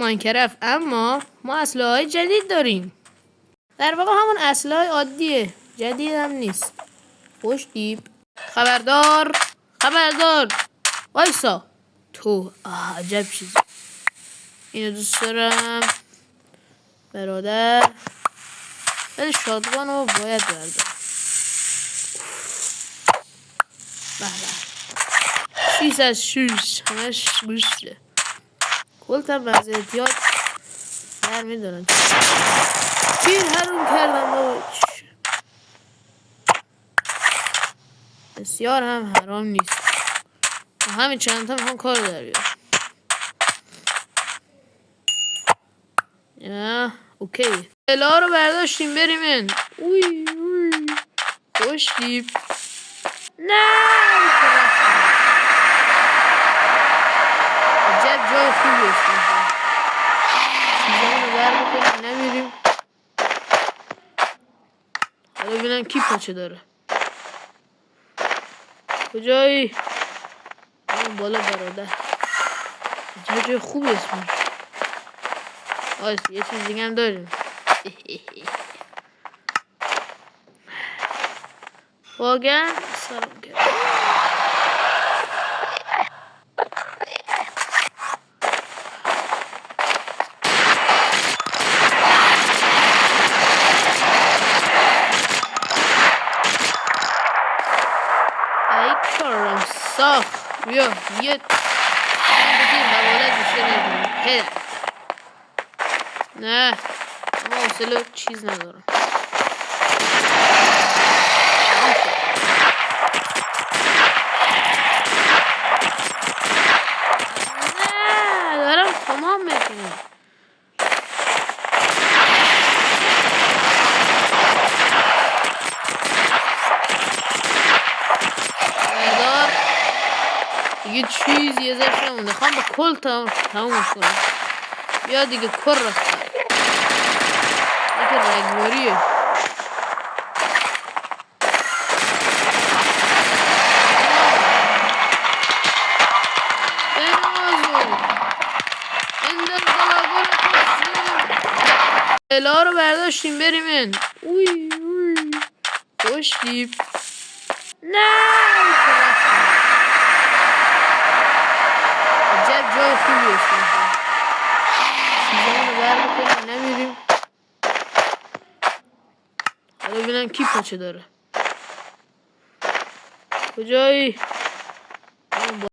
ماینکرافت، اما ما اسلحه‌های جدید داریم. در واقع همون اسلحه عادیه، جدید هم نیست. خوش دیب. خبردار وایسا. تو عجب چیزی. اینو دوست دارم برادر. ولی شاتگان رو باید بردارم. بله 6 از 6 همش گوشته. کلتم از احتیاط در میدارم. تیر هرون کردم بابا. بسیار هم حرام نیست. همین چند تا میخوام کار در بیارم. اوکی. اله رو برداشتیم بریم این. اوی خوش دیب. نه عجب جای خوبی است. چیزامونو بر بکنیم نمیریم. حالا ببینم کی پاچه داره. کجایی؟ اون بالا برادر. عجب جای خوبی اسمش. یه چیز دیگه هم داریم. واقعا سلام کرد. ای کارم ساخت. بیا یه بگیر حوالت بیشتر نکنیم. نه اما حوصله چیز ندارم. نه دارم تمام میکنم. دیگه چیزی ازش نمونده. خوام با کل تمومش کنم. بیا دیگه کر رفتم. یکی رگواریه. اله رو برداشتیم بریم این. اوی خوش دیب. نه عجب جای خوبی است. چیزامونو بر بکنیم نمیریم. حالا ببینم کی پاچه داره. کجایی؟